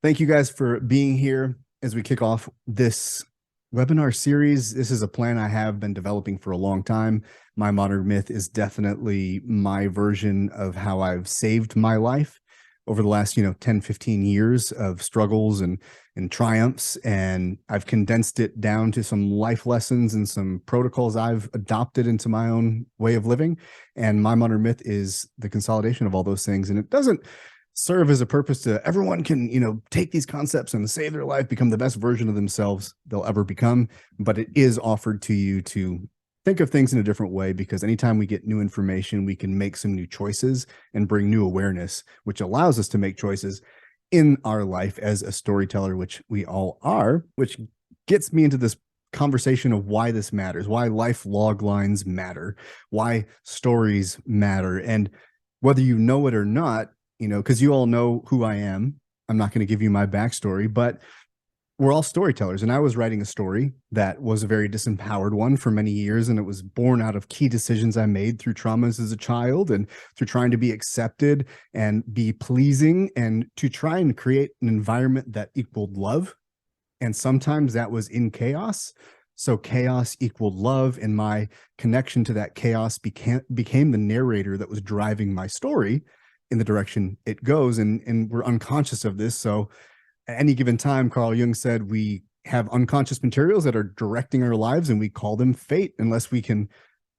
Thank you guys for being here as we kick off this webinar series. This is a plan I have been developing for a long time. My modern myth is definitely my version of how I've saved my life over the last, 10, 15 years of struggles and triumphs. And I've condensed it down to some life lessons and some protocols I've adopted into my own way of living. And my modern myth is the consolidation of all those things. And it doesn't serve as a purpose to everyone can, take these concepts and save their life, become the best version of themselves they'll ever become. But it is offered to you to think of things in a different way, because anytime we get new information, we can make some new choices and bring new awareness, which allows us to make choices in our life as a storyteller, which we all are, which gets me into this conversation of why this matters, why life log lines matter, why stories matter. And whether you know it or not, because you all know who I am. I'm not going to give you my backstory, but we're all storytellers. And I was writing a story that was a very disempowered one for many years. And it was born out of key decisions I made through traumas as a child and through trying to be accepted and be pleasing and to try and create an environment that equaled love. And sometimes that was in chaos. So chaos equaled love. And my connection to that chaos became the narrator that was driving my story in the direction it goes. And we're unconscious of this. So at any given time, Carl Jung said, we have unconscious materials that are directing our lives, and we call them fate unless we can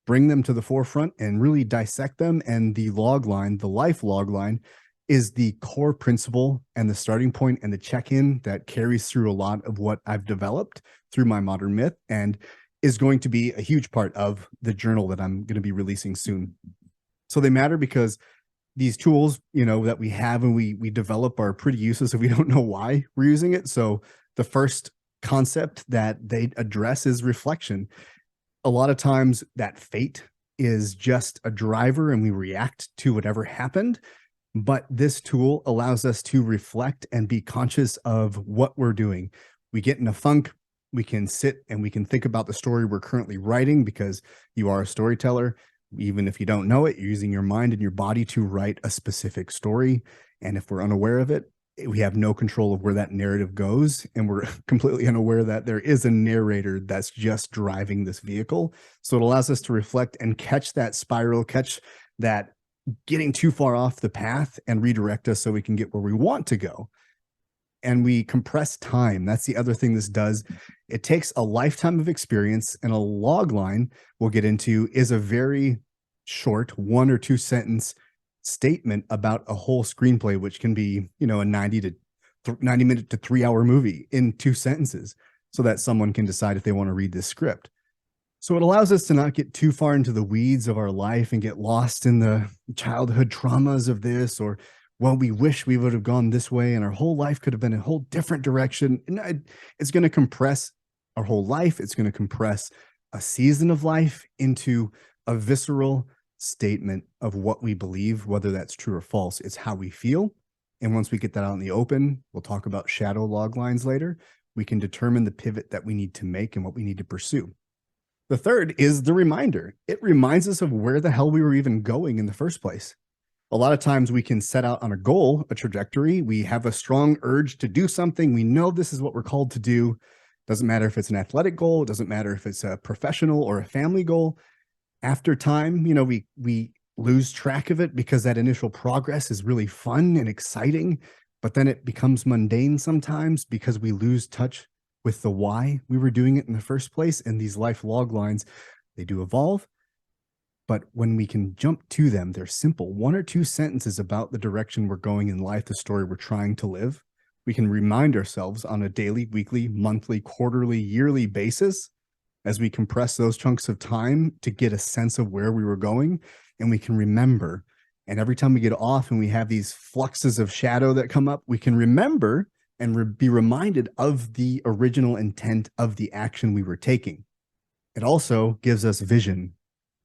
bring them to the forefront and really dissect them. And the log line, the life log line, is the core principle and the starting point and the check-in that carries through a lot of what I've developed through my modern myth, and is going to be a huge part of the journal that I'm going to be releasing soon. So they matter because these tools, that we have and we develop are pretty useless if we don't know why we're using it. So the first concept that they address is reflection. A lot of times that fate is just a driver and we react to whatever happened. But this tool allows us to reflect and be conscious of what we're doing. We get in a funk, we can sit and we can think about the story we're currently writing, because you are a storyteller. Even if you don't know it, you're using your mind and your body to write a specific story. And if we're unaware of it, we have no control of where that narrative goes. And we're completely unaware that there is a narrator that's just driving this vehicle. So it allows us to reflect and catch that spiral, catch that getting too far off the path, and redirect us so we can get where we want to go. And we compress time. That's the other thing this does. It takes a lifetime of experience, and a log line we'll get into is a very short 1 or 2 sentence statement about a whole screenplay, which can be, a 90 minute to 3 hour movie in 2 sentences, so that someone can decide if they want to read this script. So it allows us to not get too far into the weeds of our life and get lost in the childhood traumas of this, or, well, we wish we would have gone this way and our whole life could have been a whole different direction. And it's going to compress our whole life. It's going to compress a season of life into a visceral statement of what we believe, whether that's true or false. It's how we feel. And once we get that out in the open, we'll talk about shadow log lines later. We can determine the pivot that we need to make and what we need to pursue. The third is the reminder. It reminds us of where the hell we were even going in the first place. A lot of times we can set out on a goal, a trajectory. We have a strong urge to do something. We know this is what we're called to do. Doesn't matter if it's an athletic goal. It doesn't matter if it's a professional or a family goal. After time, we lose track of it because that initial progress is really fun and exciting, but then it becomes mundane sometimes because we lose touch with the why we were doing it in the first place. And these life log lines, they do evolve. But when we can jump to them, they're simple 1 or 2 sentences about the direction we're going in life, the story we're trying to live. We can remind ourselves on a daily, weekly, monthly, quarterly, yearly basis as we compress those chunks of time to get a sense of where we were going. And we can remember. And every time we get off and we have these fluxes of shadow that come up, we can remember and be reminded of the original intent of the action we were taking. It also gives us vision.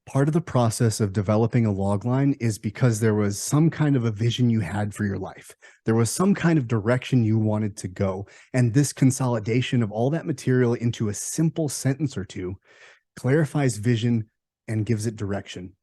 Part of the process of developing a log line is because there was some kind of a vision you had for your life. There was some kind of direction you wanted to go. And this consolidation of all that material into a simple sentence or 2 clarifies vision and gives it direction.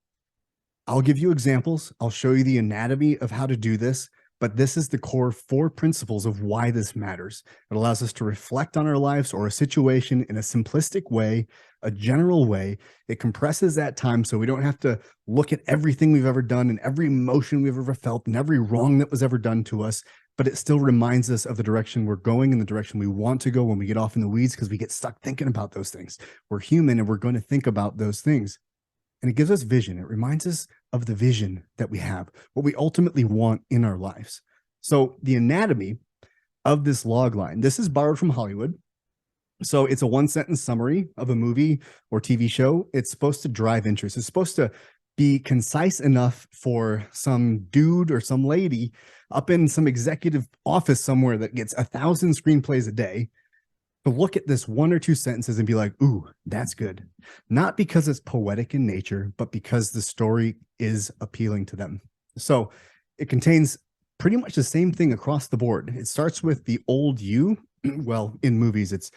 I'll give you examples. I'll show you the anatomy of how to do this, But this is the core 4 principles of why this matters. It allows us to reflect on our lives or a situation in a simplistic way, a general way. It compresses that time so we don't have to look at everything we've ever done and every emotion we've ever felt and every wrong that was ever done to us. But it still reminds us of the direction we're going and the direction we want to go when we get off in the weeds, because we get stuck thinking about those things. We're human and we're going to think about those things. And it gives us vision. It reminds us of the vision that we have, what we ultimately want in our lives. So the anatomy of this log line, this is borrowed from Hollywood. So it's a 1-sentence summary of a movie or TV show. It's supposed to drive interest. It's supposed to be concise enough for some dude or some lady up in some executive office somewhere that gets 1,000 screenplays a day to look at this 1 or 2 sentences and be like, ooh, that's good. Not because it's poetic in nature, but because the story is appealing to them. So it contains pretty much the same thing across the board. It starts with the old you. Well, in movies, it's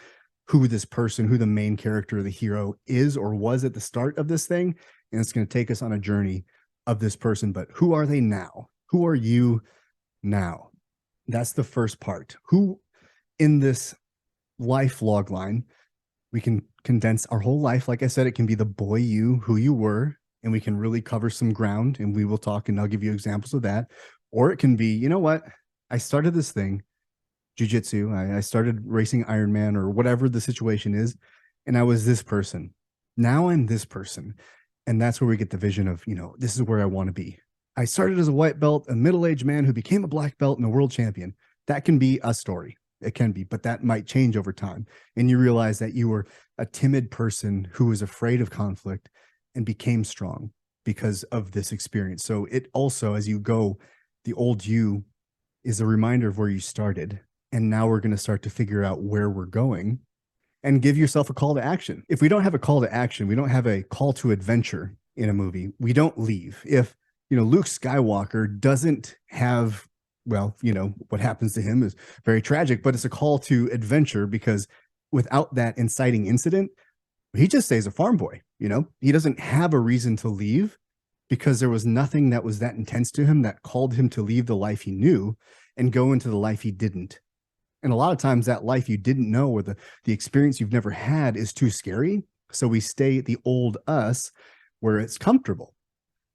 who this person, who the main character, the hero is or was at the start of this thing. And it's going to take us on a journey of this person. But who are they now? Who are you now? That's the first part. Who in this life log line, we can condense our whole life. Like I said, it can be the boy you, who you were, and we can really cover some ground, and we will talk and I'll give you examples of that. Or it can be, you know what? I started this thing, jiu-jitsu. I started racing Ironman or whatever the situation is, and I was this person. Now I'm this person. And that's where we get the vision of, this is where I want to be. I started as a white belt, a middle-aged man who became a black belt and a world champion. That can be a story. It can be, but that might change over time. And you realize that you were a timid person who was afraid of conflict and became strong because of this experience. So it also, as you go, the old you is a reminder of where you started. And now we're going to start to figure out where we're going and give yourself a call to action. If we don't have a call to action, we don't have a call to adventure in a movie, we don't leave. If, Luke Skywalker doesn't have, well, what happens to him is very tragic, but it's a call to adventure, because without that inciting incident, he just stays a farm boy. He doesn't have a reason to leave because there was nothing that was that intense to him that called him to leave the life he knew and go into the life he didn't. And a lot of times that life you didn't know, or the experience you've never had, is too scary. So we stay the old us where it's comfortable.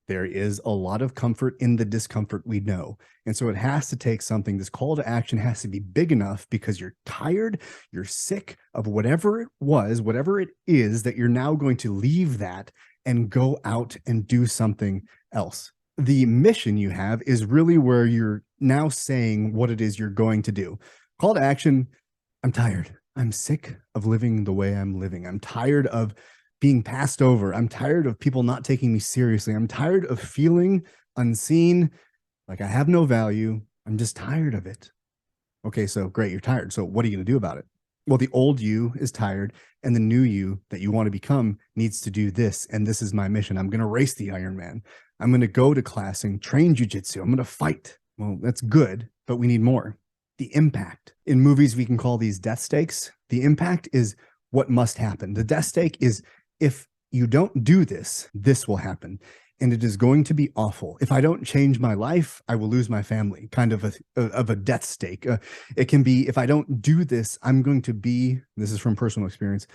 There is a lot of comfort in the discomfort we know. And so it has to take something. This call to action has to be big enough because you're tired, you're sick of whatever it was, whatever it is, that you're now going to leave that and go out and do something else. The mission you have is really where you're now saying what it is you're going to do. Call to action: I'm tired. I'm sick of living the way I'm living. I'm tired of being passed over. I'm tired of people not taking me seriously. I'm tired of feeling unseen, like I have no value. I'm just tired of it. Okay, so great, you're tired. So what are you going to do about it? Well, the old you is tired, and the new you that you want to become needs to do this. And this is my mission. I'm going to race the Ironman. I'm going to go to class and train jiu-jitsu. I'm going to fight. Well, that's good, but we need more. The impact. In movies, we can call these death stakes. The impact is what must happen. The death stake is, if you don't do this, this will happen. And it is going to be awful. If I don't change my life, I will lose my family. Kind of a death stake. It can be, if I don't do this, I'm going to be, this is from personal experience,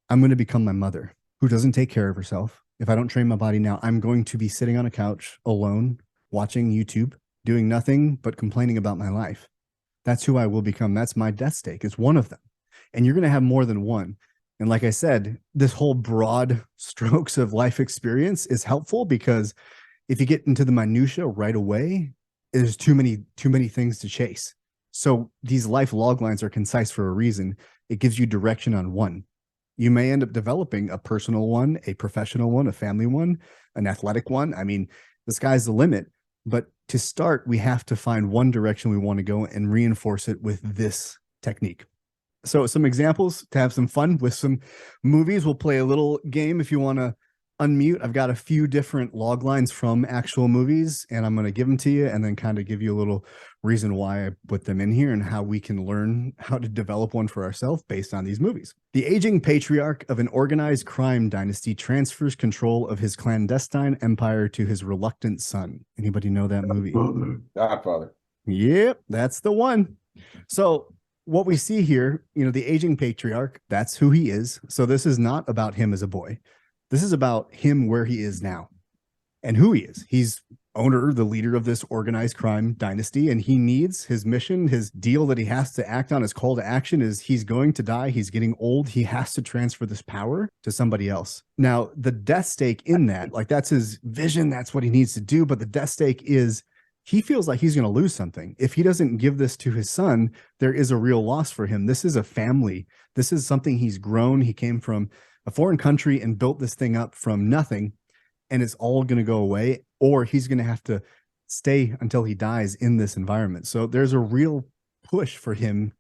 I'm going to become my mother, who doesn't take care of herself. If I don't train my body now, I'm going to be sitting on a couch alone, watching YouTube, doing nothing but complaining about my life. That's who I will become. That's my death stake. It's one of them. And you're going to have more than one. And like I said, this whole broad strokes of life experience is helpful, because if you get into the minutia right away, there's too many things to chase. So these life log lines are concise for a reason. It gives you direction on one. You may end up developing a personal one, a professional one, a family one, an athletic one. I mean, the sky's the limit. But to start, we have to find one direction we want to go and reinforce it with this technique. So some examples to have some fun with some movies. We'll play a little game if you want to unmute. I've got a few different log lines from actual movies, and I'm going to give them to you and then kind of give you a little reason why I put them in here and how we can learn how to develop one for ourselves based on these movies. The aging patriarch of an organized crime dynasty transfers control of his clandestine empire to his reluctant son. Anybody know that movie? Godfather. Yep, that's the one. So what we see here, the aging patriarch, that's who he is. So this is not about him as a boy. This is about him where he is now and who he is. He's owner, the leader of this organized crime dynasty, and he needs his mission, his deal that he has to act on, his call to action is he's going to die. He's getting old. He has to transfer this power to somebody else. Now, the death stake in that, like that's his vision. That's what he needs to do. But the death stake is he feels like he's going to lose something. If he doesn't give this to his son, there is a real loss for him. This is a family. This is something he's grown. He came from a foreign country and built this thing up from nothing, and it's all going to go away, or he's going to have to stay until he dies in this environment. So there's a real push for him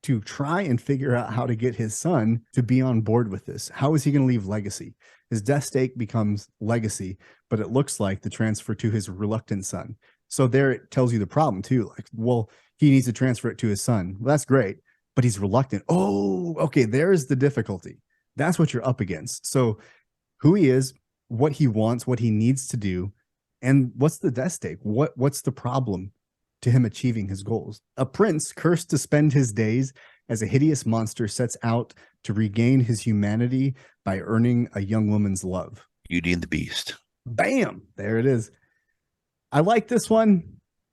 to try and figure out how to get his son to be on board with this. How is he going to leave legacy? His death stake becomes legacy, but it looks like the transfer to his reluctant son. So there it tells you the problem too. Like, well, he needs to transfer it to his son. Well, that's great, but he's reluctant. Oh, okay. There's the difficulty. That's what you're up against. So who he is, what he wants, what he needs to do, and what's the death stake? What's the problem to him achieving his goals? A prince cursed to spend his days as a hideous monster sets out to regain his humanity by earning a young woman's love. Beauty and the Beast. Bam! There it is. I like this one.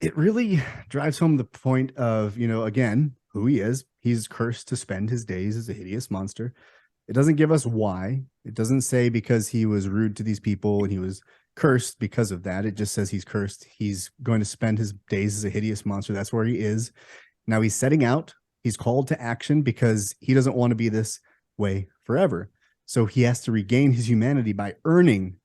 It really drives home the point of, again, who he is. He's cursed to spend his days as a hideous monster. It doesn't give us why. It doesn't say because he was rude to these people and he was cursed because of that. It just says he's cursed. He's going to spend his days as a hideous monster. That's where he is. Now he's setting out. He's called to action because he doesn't want to be this way forever. So he has to regain his humanity by earning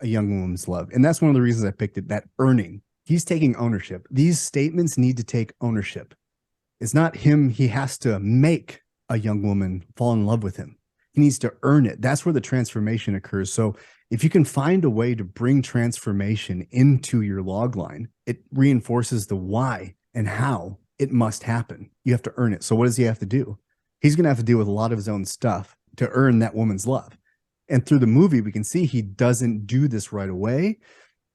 a young woman's love. And that's one of the reasons I picked it, that earning. He's taking ownership. These statements need to take ownership. It's not him. He has to make a young woman fall in love with him. He needs to earn it. That's where the transformation occurs. So if you can find a way to bring transformation into your log line, it reinforces the why and how it must happen. You have to earn it. So what does he have to do? He's going to have to deal with a lot of his own stuff to earn that woman's love. And through the movie, we can see he doesn't do this right away.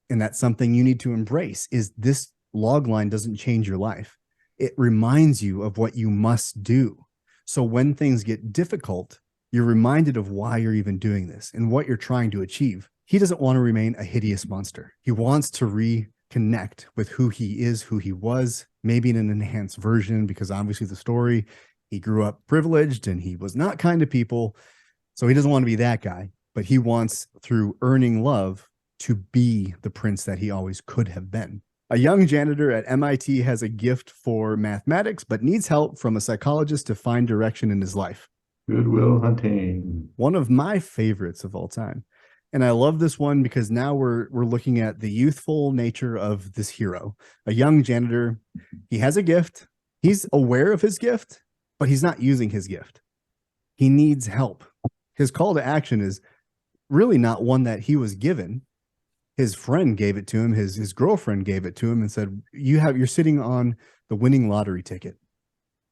And that's something you need to embrace, is this log line doesn't change your life. It reminds you of what you must do. So when things get difficult, you're reminded of why you're even doing this and what you're trying to achieve. He doesn't want to remain a hideous monster. He wants to reconnect with who he is, who he was, maybe in an enhanced version, because obviously the story, he grew up privileged and he was not kind to people. So he doesn't want to be that guy, but he wants, through earning love, to be the prince that he always could have been. A young janitor at MIT has a gift for mathematics, but needs help from a psychologist to find direction in his life. Good Will Hunting. One of my favorites of all time. And I love this one because now we're looking at the youthful nature of this hero. A young janitor, he has a gift. He's aware of his gift, but he's not using his gift. He needs help. His call to action is really not one that he was given. His friend gave it to him. His girlfriend gave it to him and said, you're sitting on the winning lottery ticket,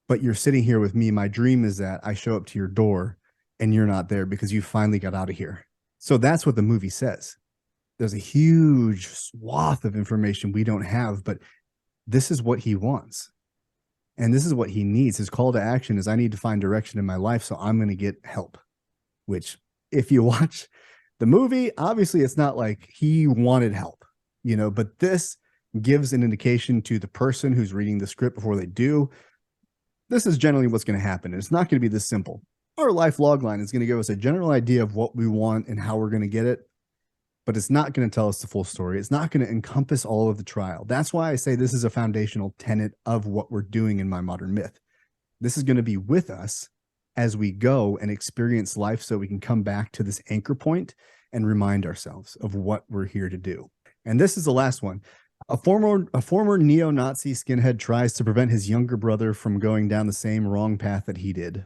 but you're sitting here with me. My dream is that I show up to your door and you're not there because you finally got out of here. So that's what the movie says. There's a huge swath of information we don't have, but this is what he wants. And this is what he needs. His call to action is, I need to find direction in my life, so I'm going to get help. Which, if you watch the movie, obviously it's not like he wanted help, but this gives an indication to the person who's reading the script before they do. This is generally what's going to happen. It's not going to be this simple. Our life log line is going to give us a general idea of what we want and how we're going to get it, but it's not going to tell us the full story. It's not going to encompass all of the trial. That's why I say this is a foundational tenet of what we're doing in My Modern Myth. This is going to be with us as we go and experience life, so we can come back to this anchor point and remind ourselves of what we're here to do. And this is the last one. A former neo-Nazi skinhead tries to prevent his younger brother from going down the same wrong path that he did.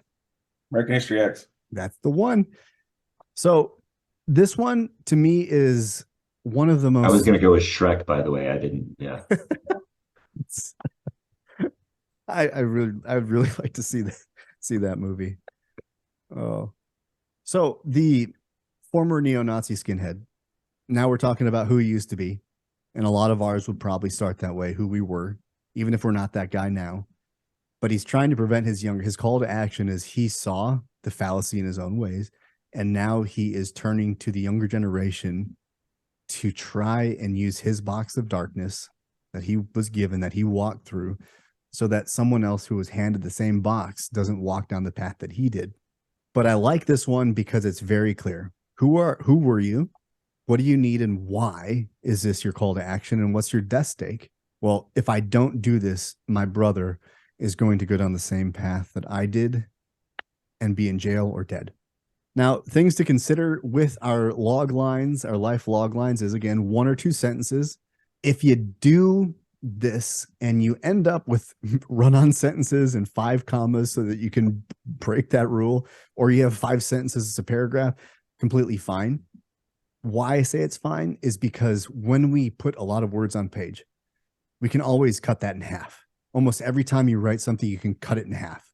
American History X. That's the one. So this one, to me, is one of the most... I was going to go with Shrek, by the way. I didn't, yeah. I would really like to see that movie. Oh, so the former neo-Nazi skinhead. Now we're talking about who he used to be, and a lot of ours would probably start that way, who we were, even if we're not that guy now. But he's trying to prevent his call to action is he saw the fallacy in his own ways. And now he is turning to the younger generation to try and use his box of darkness that he was given, that he walked through, so that someone else who was handed the same box doesn't walk down the path that he did. But I like this one because it's very clear. Who were you? What do you need and why is this your call to action? And what's your death stake? Well, if I don't do this, my brother is going to go down the same path that I did and be in jail or dead. Now, things to consider with our log lines, our life log lines is, again, 1 or 2 sentences. If you do this and you end up with run-on sentences and 5 commas so that you can break that rule, or you have 5 sentences as a paragraph, completely fine. Why I say it's fine is because when we put a lot of words on page, we can always cut that in half. Almost every time you write something, you can cut it in half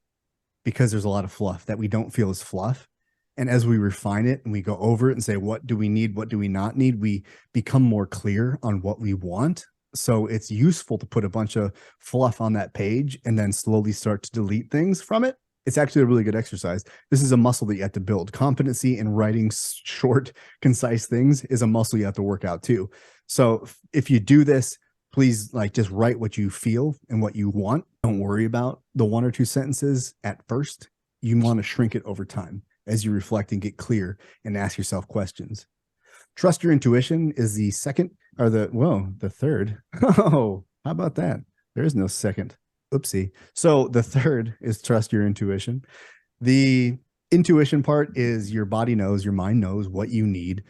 because there's a lot of fluff that we don't feel is fluff. And as we refine it and we go over it and say, what do we need? What do we not need? We become more clear on what we want. So it's useful to put a bunch of fluff on that page and then slowly start to delete things from it. It's actually a really good exercise. This is a muscle that you have to build. Competency in writing short, concise things is a muscle you have to work out too. So if you do this, please just write what you feel and what you want. Don't worry about the 1 or 2 sentences at first. You want to shrink it over time as you reflect and get clear and ask yourself questions. Trust your intuition is the second, or the third. Oh, how about that? There is no second. Oopsie. So the third is trust your intuition. The intuition part is your body knows, your mind knows what you need,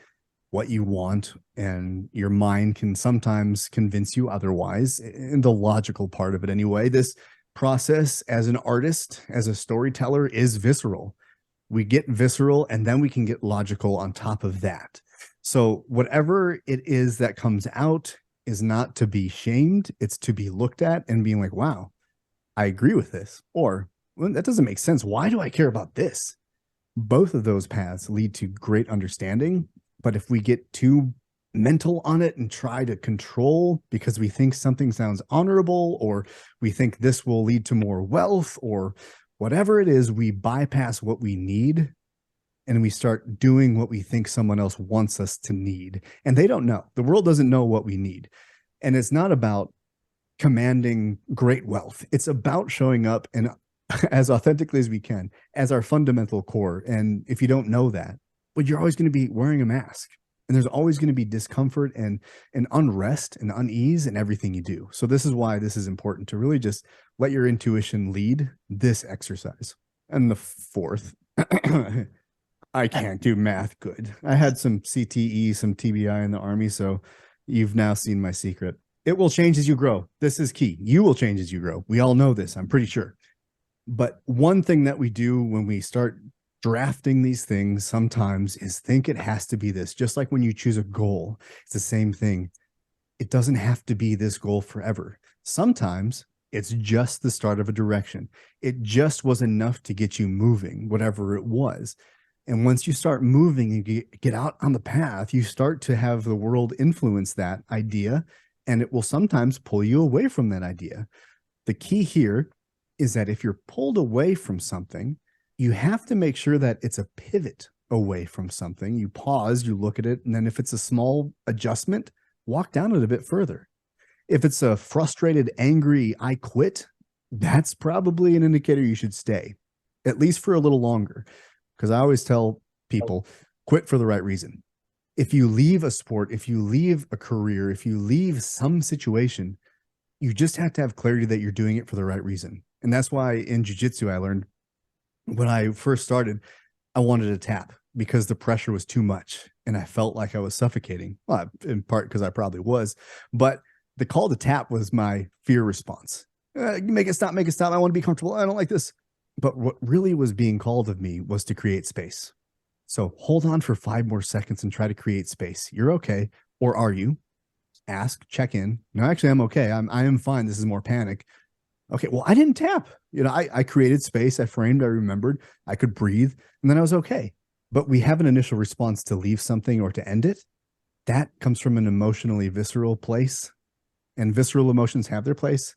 what you want, and your mind can sometimes convince you otherwise, in the logical part of it anyway. This process as an artist, as a storyteller, is visceral. We get visceral and then we can get logical on top of that. So whatever it is that comes out is not to be shamed. It's to be looked at and being like, wow, I agree with this. Or, well, that doesn't make sense. Why do I care about this? Both of those paths lead to great understanding. But if we get too mental on it and try to control because we think something sounds honorable, or we think this will lead to more wealth, or whatever it is, we bypass what we need and we start doing what we think someone else wants us to need. And they don't know. The world doesn't know what we need. And it's not about commanding great wealth. It's about showing up and as authentically as we can as our fundamental core. And if you don't know that, well, you're always going to be wearing a mask. And there's always going to be discomfort and unrest and unease in everything you do. So this is why this is important, to really just let your intuition lead this exercise. And the fourth, I can't do math good. I had some CTE, some TBI in the Army, so you've now seen my secret. It will change as you grow. This is key. You will change as you grow. We all know this, I'm pretty sure. But one thing that we do when we start drafting these things sometimes is think it has to be this. Just like when you choose a goal, it's the same thing. It doesn't have to be this goal forever. Sometimes it's just the start of a direction. It just was enough to get you moving, whatever it was. And once you start moving and get out on the path, you start to have the world influence that idea, and it will sometimes pull you away from that idea. The key here is that if you're pulled away from something, you have to make sure that it's a pivot away from something. You pause, you look at it, and then if it's a small adjustment, walk down it a bit further. If it's a frustrated, angry, I quit, that's probably an indicator you should stay, at least for a little longer. Because I always tell people, quit for the right reason. If you leave a sport, if you leave a career, if you leave some situation, you just have to have clarity that you're doing it for the right reason. And that's why in jiu-jitsu, I learned when I first started, I wanted to tap because the pressure was too much and I felt like I was suffocating. Well, in part because I probably was, but the call to tap was my fear response. Make it stop, make it stop. I want to be comfortable. I don't like this. But what really was being called of me was to create space. So hold on for 5 more seconds and try to create space. You're okay. Or are you? Ask, check in. No, actually, I'm okay. I am fine. This is more panic. Okay, well, I didn't tap. I created space. I framed. I remembered. I could breathe. And then I was okay. But we have an initial response to leave something or to end it. That comes from an emotionally visceral place. And visceral emotions have their place.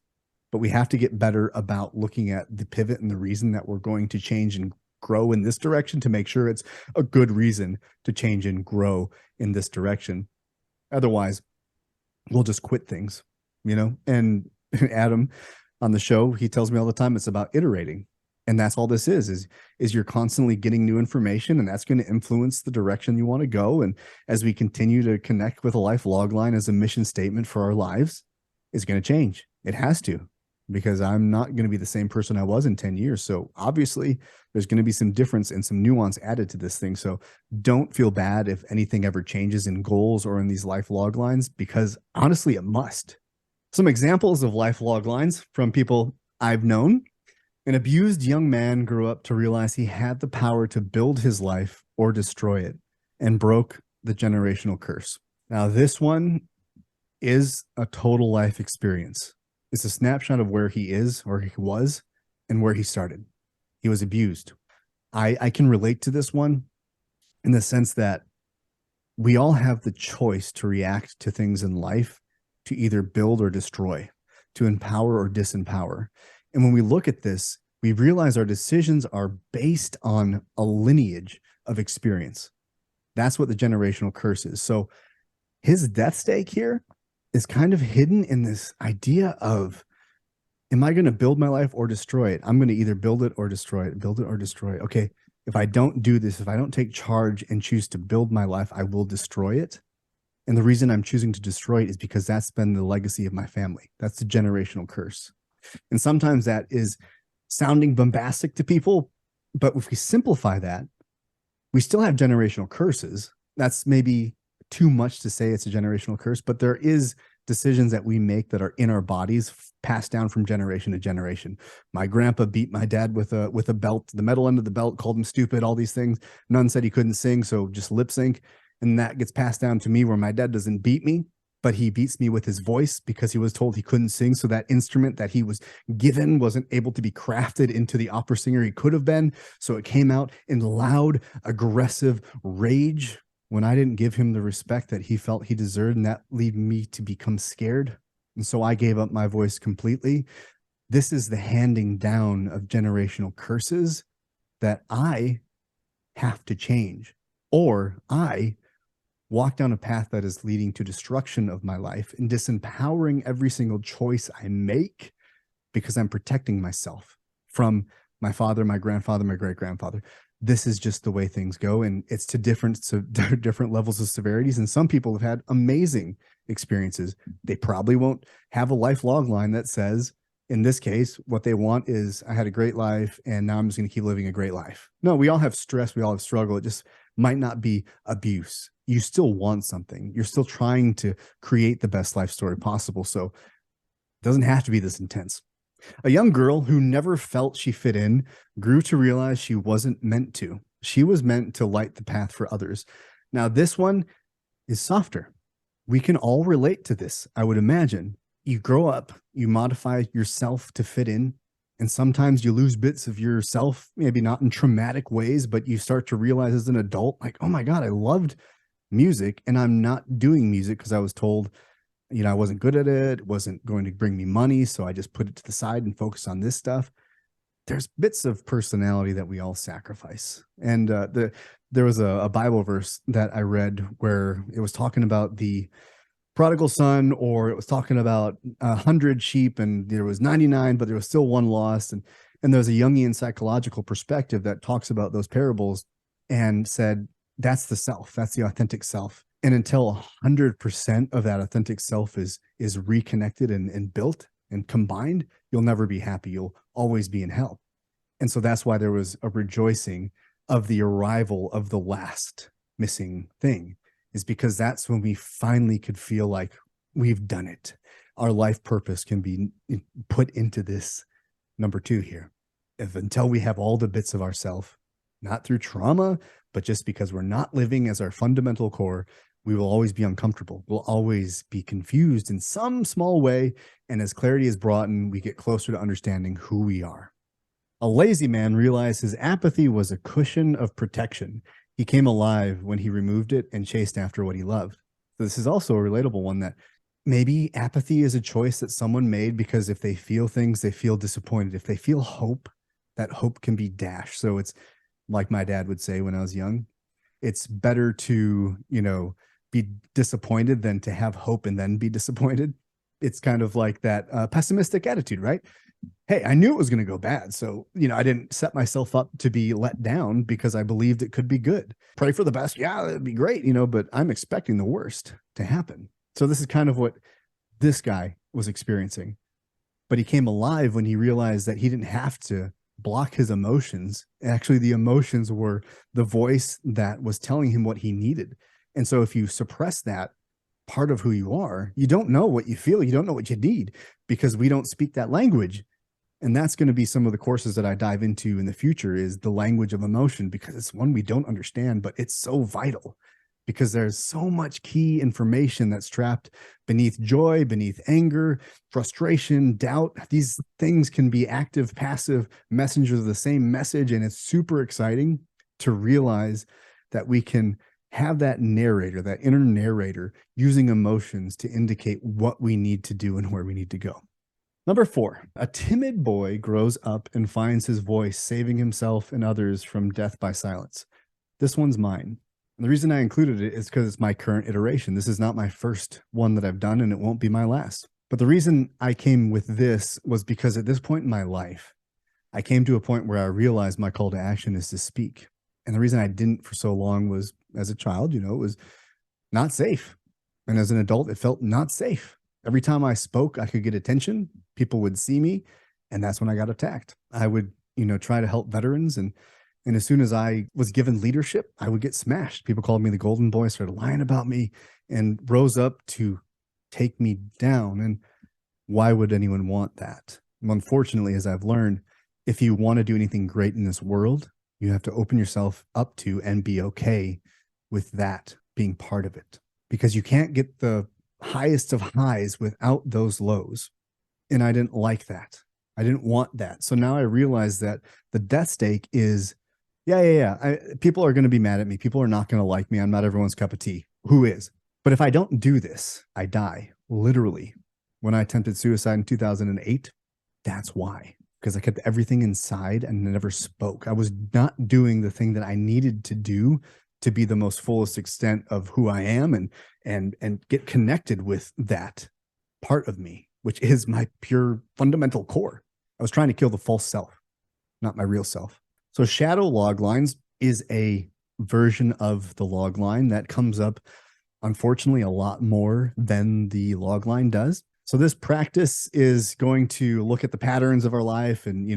but we have to get better about looking at the pivot and the reason that we're going to change and grow in this direction to make sure it's a good reason to change and grow in this direction. Otherwise, we'll just quit things, And Adam on the show, he tells me all the time it's about iterating. And that's all this is you're constantly getting new information, and that's going to influence the direction you want to go. And as we continue to connect with a life log line as a mission statement for our lives, it's going to change. It has to, because I'm not going to be the same person I was in 10 years. So obviously there's going to be some difference and some nuance added to this thing. So don't feel bad if anything ever changes in goals or in these life log lines, because honestly, it must. Some examples of life log lines from people I've known. An abused young man grew up to realize he had the power to build his life or destroy it, and broke the generational curse. Now, this one is a total life experience. It's a snapshot of where he is, or he was, and where he started. He was abused. I can relate to this one in the sense that we all have the choice to react to things in life, to either build or destroy, to empower or disempower. And when we look at this, we realize our decisions are based on a lineage of experience. That's what the generational curse is. So his death stake here is kind of hidden in this idea of, am I going to build my life or destroy it? I'm going to either build it or destroy it, build it or destroy it. Okay, if I don't do this, if I don't take charge and choose to build my life, I will destroy it. And the reason I'm choosing to destroy it is because that's been the legacy of my family. That's the generational curse. And sometimes that is sounding bombastic to people, but if we simplify that, we still have generational curses. That's maybe too much to say it's a generational curse, but there is decisions that we make that are in our bodies, passed down from generation to generation. My grandpa beat my dad with a belt, the metal end of the belt, called him stupid, all these things. None said he couldn't sing, so just lip sync. And that gets passed down to me, where my dad doesn't beat me, but he beats me with his voice because he was told he couldn't sing. So that instrument that he was given wasn't able to be crafted into the opera singer he could have been. So it came out in loud, aggressive rage when I didn't give him the respect that he felt he deserved. And that led me to become scared. And so I gave up my voice completely. This is the handing down of generational curses that I have to change, or I walk down a path that is leading to destruction of my life and disempowering every single choice I make, because I'm protecting myself from my father, my grandfather, my great-grandfather. This is just the way things go, and it's to different levels of severities. And some people have had amazing experiences. They probably won't have a life log line that says, in this case, what they want is, I had a great life and now I'm just going to keep living a great life. No, we all have stress. We all have struggle. It just might not be abuse. You still want something. You're still trying to create the best life story possible. So it doesn't have to be this intense. A young girl who never felt she fit in grew to realize she wasn't meant to. She was meant to light the path for others. Now, this one is softer. We can all relate to this, I would imagine. You grow up, you modify yourself to fit in, and sometimes you lose bits of yourself, maybe not in traumatic ways, but you start to realize as an adult, like, oh my God, I loved music and I'm not doing music because I was told, I wasn't good at it. It wasn't going to bring me money. So I just put it to the side and focus on this stuff. There's bits of personality that we all sacrifice. And there was a Bible verse that I read where it was talking about the prodigal son, or it was talking about 100 sheep and there was 99, but there was still one lost. And there's a Jungian psychological perspective that talks about those parables and said, that's the self, that's the authentic self. And until 100% of that authentic self is reconnected and built and combined, you'll never be happy. You'll always be in hell. And so that's why there was a rejoicing of the arrival of the last missing thing, is because that's when we finally could feel like we've done it. Our life purpose can be put into this number 2 here. Until we have all the bits of ourself, not through trauma, but just because we're not living as our fundamental core, we will always be uncomfortable. We'll always be confused in some small way. And as clarity is brought in, we get closer to understanding who we are. A lazy man realized his apathy was a cushion of protection. He came alive when he removed it and chased after what he loved. So this is also a relatable one, that maybe apathy is a choice that someone made because if they feel things, they feel disappointed. If they feel hope, that hope can be dashed. So it's like my dad would say when I was young, it's better to, be disappointed than to have hope and then be disappointed. It's kind of like that pessimistic attitude, right? Hey, I knew it was going to go bad. So, I didn't set myself up to be let down because I believed it could be good. Pray for the best. Yeah, it'd be great, but I'm expecting the worst to happen. So this is kind of what this guy was experiencing. But he came alive when he realized that he didn't have to block his emotions. Actually, the emotions were the voice that was telling him what he needed. And so if you suppress that part of who you are, you don't know what you feel. You don't know what you need because we don't speak that language. And that's going to be some of the courses that I dive into in the future is the language of emotion, because it's one we don't understand, but it's so vital because there's so much key information that's trapped beneath joy, beneath anger, frustration, doubt. These things can be active, passive messengers of the same message. And it's super exciting to realize that we can have that narrator, that inner narrator, using emotions to indicate what we need to do and where we need to go. Number 4, a timid boy grows up and finds his voice, saving himself and others from death by silence. This one's mine. And the reason I included it is because it's my current iteration. This is not my first one that I've done, and it won't be my last. But the reason I came with this was because at this point in my life, I came to a point where I realized my call to action is to speak. And the reason I didn't for so long was as a child, it was not safe. And as an adult, it felt not safe. Every time I spoke, I could get attention. People would see me. And that's when I got attacked. I would, try to help veterans. And as soon as I was given leadership, I would get smashed. People called me the golden boy, started lying about me, and rose up to take me down. And why would anyone want that? Well, unfortunately, as I've learned, if you want to do anything great in this world, you have to open yourself up to and be okay with that being part of it, because you can't get the highest of highs without those lows. And I didn't like that. I didn't want that. So now I realize that the death stake is, people are going to be mad at me. People are not going to like me. I'm not everyone's cup of tea. Who is? But if I don't do this, I die. Literally. When I attempted suicide in 2008, that's why. Because I kept everything inside and never spoke. I was not doing the thing that I needed to do to be the most fullest extent of who I am and get connected with that part of me, which is my pure fundamental core. I was trying to kill the false self, not my real self. So shadow log lines is a version of the log line that comes up, unfortunately, a lot more than the log line does. So this practice is going to look at the patterns of our life and,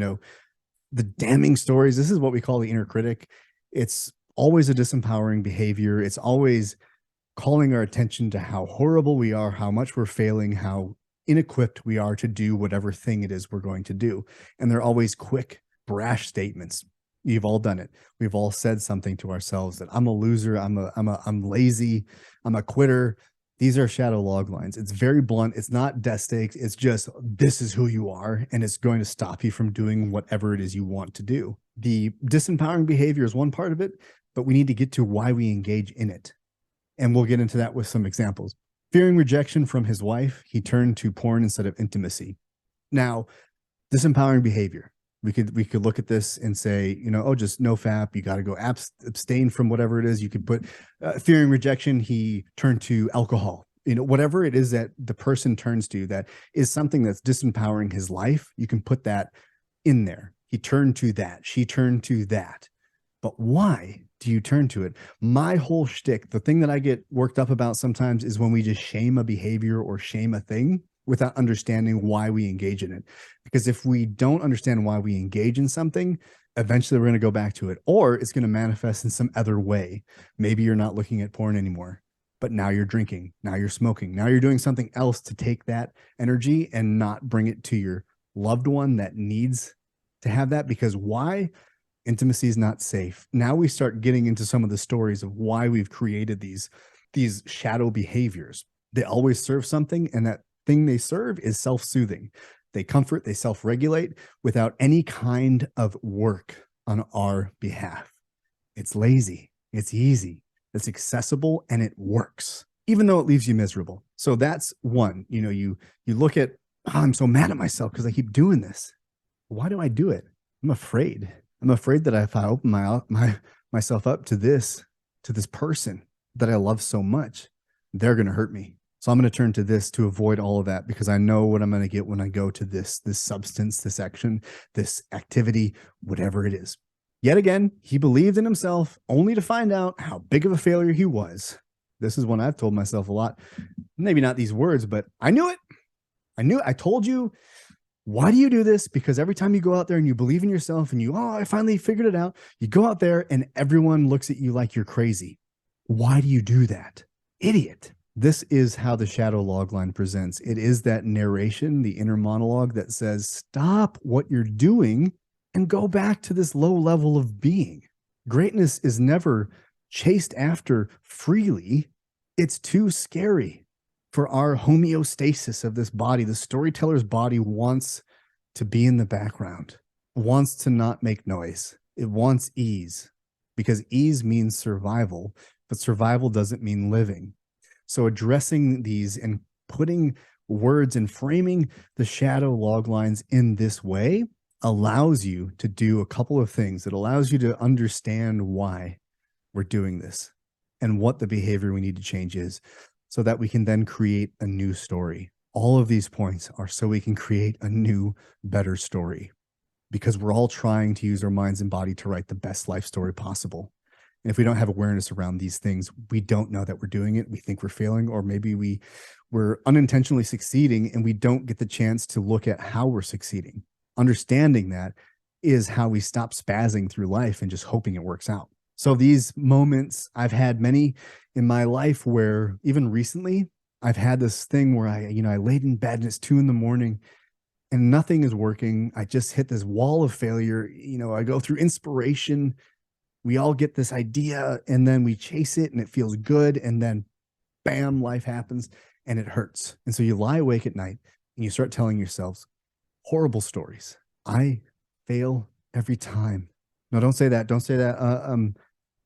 the damning stories. This is what we call the inner critic. It's always a disempowering behavior. It's always calling our attention to how horrible we are, how much we're failing, how inequipped we are to do whatever thing it is we're going to do. And they're always quick, brash statements. You've all done it. We've all said something to ourselves that I'm a loser. I'm lazy. I'm a quitter. These are shadow log lines. It's very blunt. It's not death stakes. It's just, this is who you are. And it's going to stop you from doing whatever it is you want to do. The disempowering behavior is one part of it, but we need to get to why we engage in it. And we'll get into that with some examples. Fearing rejection from his wife, he turned to porn instead of intimacy. Now, disempowering behavior. We could look at this and say, just no fap. You got to go abstain from whatever it is. You could put fearing rejection. He turned to alcohol. Whatever it is that the person turns to that is something that's disempowering his life. You can put that in there. He turned to that. She turned to that. But why do you turn to it? My whole shtick, the thing that I get worked up about sometimes is when we just shame a behavior or shame a thing without understanding why we engage in it. Because if we don't understand why we engage in something, eventually we're going to go back to it, or it's going to manifest in some other way. Maybe you're not looking at porn anymore, but now you're drinking, now you're smoking, now you're doing something else to take that energy and not bring it to your loved one that needs to have that. Because why? Intimacy is not safe. Now we start getting into some of the stories of why we've created these shadow behaviors. They always serve something, and that thing they serve is self-soothing. They comfort, they self-regulate without any kind of work on our behalf. It's lazy, it's easy, it's accessible, and it works. even though it leaves you miserable. So that's one. You look at, oh, I'm so mad at myself because I keep doing this. Why do I do it? I'm afraid. I'm afraid that if I open myself up to this person that I love so much, they're going to hurt me. So I'm going to turn to this to avoid all of that, because I know what I'm going to get when I go to this substance, this action, this activity, whatever it is. Yet again, he believed in himself only to find out how big of a failure he was. This is one I've told myself a lot. Maybe not these words, but I knew it. I told you. Why do you do this? Because every time you go out there and you believe in yourself and I finally figured it out, you go out there and everyone looks at you like you're crazy. Why do you do that? Idiot. This is how the shadow logline presents. It is that narration, the inner monologue that says, stop what you're doing and go back to this low level of being. Greatness is never chased after freely. It's too scary for our homeostasis of this body. The storyteller's body wants to be in the background, wants to not make noise. It wants ease, because ease means survival, but survival doesn't mean living. So addressing these and putting words and framing the shadow log lines in this way allows you to do a couple of things. It allows you to understand why we're doing this and what the behavior we need to change is, so that we can then create a new story. All of these points are so we can create a new, better story, because we're all trying to use our minds and body to write the best life story possible. And if we don't have awareness around these things, we don't know that we're doing it. We think we're failing, or maybe we're unintentionally succeeding and we don't get the chance to look at how we're succeeding. Understanding that is how we stop spazzing through life and just hoping it works out. So these moments, I've had many in my life where even recently I've had this thing where I laid in bed and it's 2 a.m. and nothing is working. I just hit this wall of failure. I go through inspiration. We all get this idea and then we chase it and it feels good. And then bam, life happens and it hurts. And so you lie awake at night and you start telling yourselves horrible stories. I fail every time. No, don't say that. Don't say that.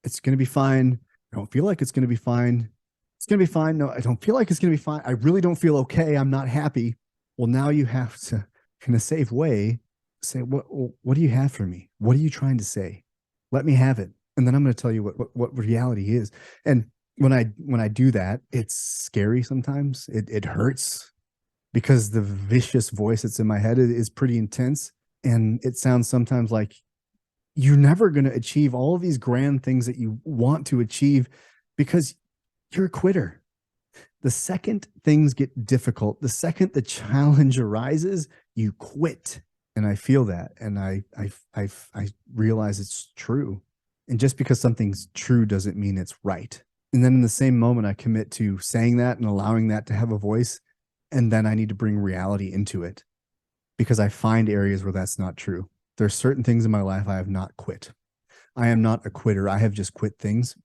It's going to be fine. I don't feel like it's going to be fine. It's going to be fine. No, I don't feel like it's going to be fine. I really don't feel okay. I'm not happy. Well, now you have to, in a safe way, say, what do you have for me? What are you trying to say? Let me have it. And then I'm going to tell you what reality is. And when I do that, it's scary sometimes. It hurts, because the vicious voice that's in my head is pretty intense. And it sounds sometimes like you're never going to achieve all of these grand things that you want to achieve because you're a quitter. The second things get difficult, the second the challenge arises, you quit. And I feel that. And I realize it's true. And just because something's true doesn't mean it's right. And then in the same moment, I commit to saying that and allowing that to have a voice. And then I need to bring reality into it, because I find areas where that's not true. There are certain things in my life I have not quit. I am not a quitter. I have just quit things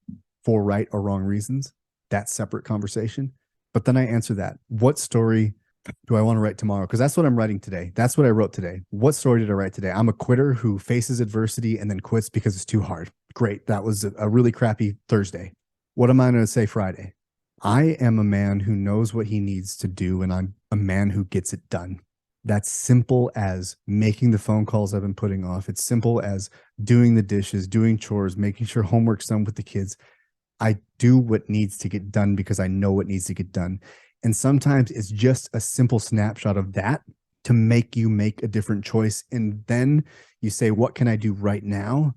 for right or wrong reasons. That's separate conversation. But then I answer that. What story do I want to write tomorrow? Because that's what I'm writing today. That's what I wrote today. What story did I write today? I'm a quitter who faces adversity and then quits because it's too hard. Great. That was a really crappy Thursday. What am I going to say Friday? I am a man who knows what he needs to do, and I'm a man who gets it done. That's simple as making the phone calls I've been putting off. It's simple as doing the dishes, doing chores, making sure homework's done with the kids. I do what needs to get done because I know what needs to get done. And sometimes it's just a simple snapshot of that to make you make a different choice. And then you say, what can I do right now?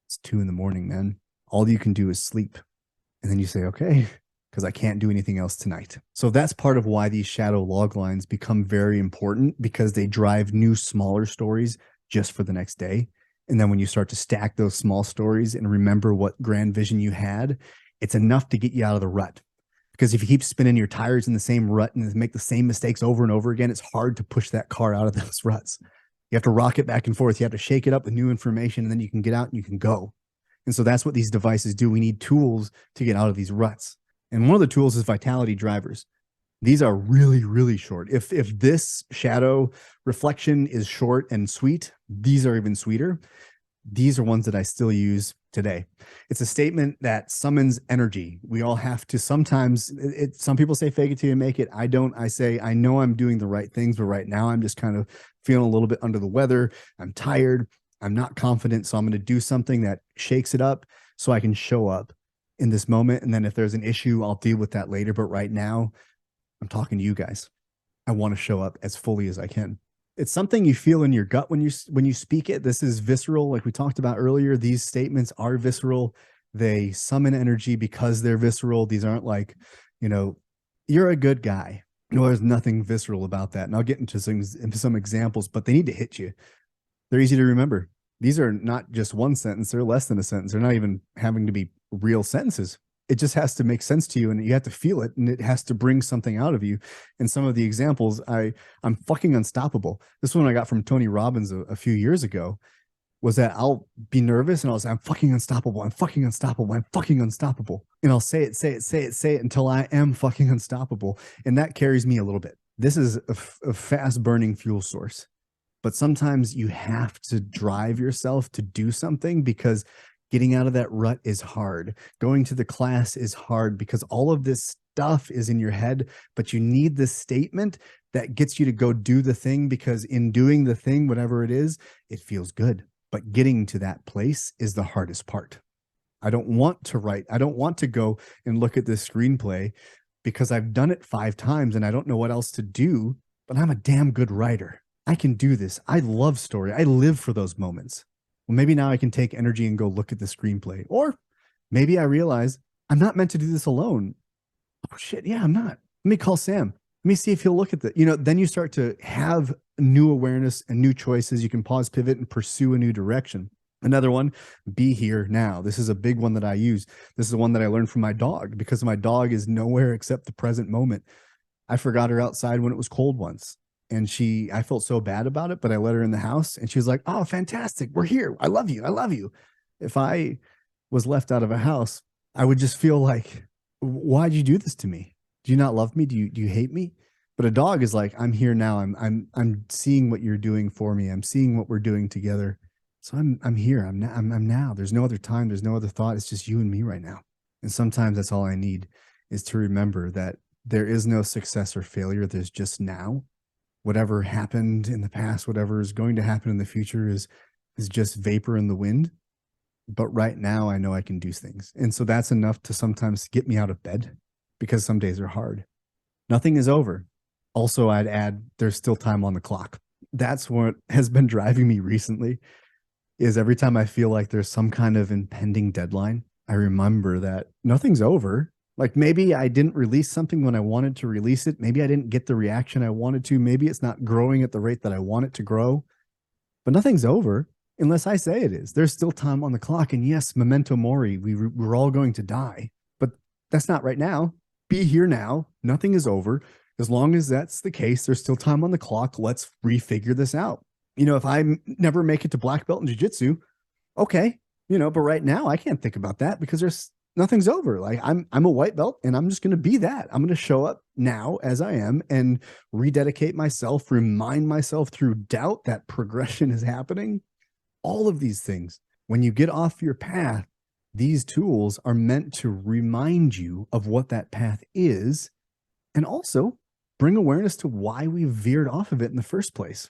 It's 2 a.m, man. All you can do is sleep. And then you say, okay, because I can't do anything else tonight. So that's part of why these shadow log lines become very important, because they drive new, smaller stories just for the next day. And then when you start to stack those small stories and remember what grand vision you had, it's enough to get you out of the rut. Because if you keep spinning your tires in the same rut and make the same mistakes over and over again, it's hard to push that car out of those ruts. You have to rock it back and forth. You have to shake it up with new information, and then you can get out and you can go. And so that's what these devices do. We need tools to get out of these ruts. And one of the tools is vitality drivers. These are really, really short. If this shadow reflection is short and sweet, these are even sweeter. these are ones that I still use today. It's a statement that summons energy. We all have to sometimes, some people say fake it till you make it. I don't. I say, I know I'm doing the right things, but right now I'm just kind of feeling a little bit under the weather. I'm tired. I'm not confident. So I'm going to do something that shakes it up so I can show up in this moment. And then if there's an issue, I'll deal with that later. But right now, I'm talking to you guys. I want to show up as fully as I can. It's something you feel in your gut when you speak it. This is visceral, like we talked about earlier. These statements are visceral. They summon energy because they're visceral. These aren't like, you're a good guy. No, there's nothing visceral about that. And I'll get into some examples, but they need to hit you. They're easy to remember. These are not just one sentence. They're less than a sentence. They're not even having to be real sentences. It just has to make sense to you, and you have to feel it, and it has to bring something out of you. And some of the examples, I'm fucking unstoppable. This one I got from Tony Robbins a few years ago was that I'll be nervous and I'll say, I'm fucking unstoppable. I'm fucking unstoppable. I'm fucking unstoppable. And I'll say it until I am fucking unstoppable. And that carries me a little bit. This is a fast burning fuel source. But sometimes you have to drive yourself to do something because getting out of that rut is hard. Going to the class is hard because all of this stuff is in your head, but you need this statement that gets you to go do the thing, because in doing the thing, whatever it is, it feels good. But getting to that place is the hardest part. I don't want to write. I don't want to go and look at this screenplay because I've done it 5 times and I don't know what else to do, but I'm a damn good writer. I can do this. I love story. I live for those moments. Well, maybe now I can take energy and go look at the screenplay. Or maybe I realize I'm not meant to do this alone. Oh shit, yeah, I'm not. Let me call Sam. Let me see if he'll look at that. Then you start to have new awareness and new choices. You can pause, pivot, and pursue a new direction. Another one, be here now. This is a big one that I use. This is the one that I learned from my dog, because my dog is nowhere except the present moment. I forgot her outside when it was cold once. And I felt so bad about it, but I let her in the house and she was like, oh, fantastic. We're here. I love you. I love you. If I was left out of a house, I would just feel like, why'd you do this to me? Do you not love me? Do you hate me? But a dog is like, I'm here now. I'm seeing what you're doing for me. I'm seeing what we're doing together. So I'm here. I'm now. There's no other time. There's no other thought. It's just you and me right now. And sometimes that's all I need, is to remember that there is no success or failure. There's just now. Whatever happened in the past, whatever is going to happen in the future is just vapor in the wind. But right now I know I can do things. And so that's enough to sometimes get me out of bed, because some days are hard. Nothing is over. Also, I'd add, there's still time on the clock. That's what has been driving me recently, is every time I feel like there's some kind of impending deadline, I remember that nothing's over. Like maybe I didn't release something when I wanted to release it. Maybe I didn't get the reaction I wanted to. Maybe it's not growing at the rate that I want it to grow. But nothing's over unless I say it is. There's still time on the clock. And yes, memento mori, we're all going to die. But that's not right now. Be here now. Nothing is over. As long as that's the case, there's still time on the clock. Let's refigure this out. If I never make it to black belt in jiu-jitsu, okay. But right now I can't think about that because nothing's over. Like I'm a white belt and I'm just going to be that. I'm going to show up now as I am and rededicate myself, remind myself through doubt that progression is happening. All of these things, when you get off your path, these tools are meant to remind you of what that path is, and also bring awareness to why we veered off of it in the first place.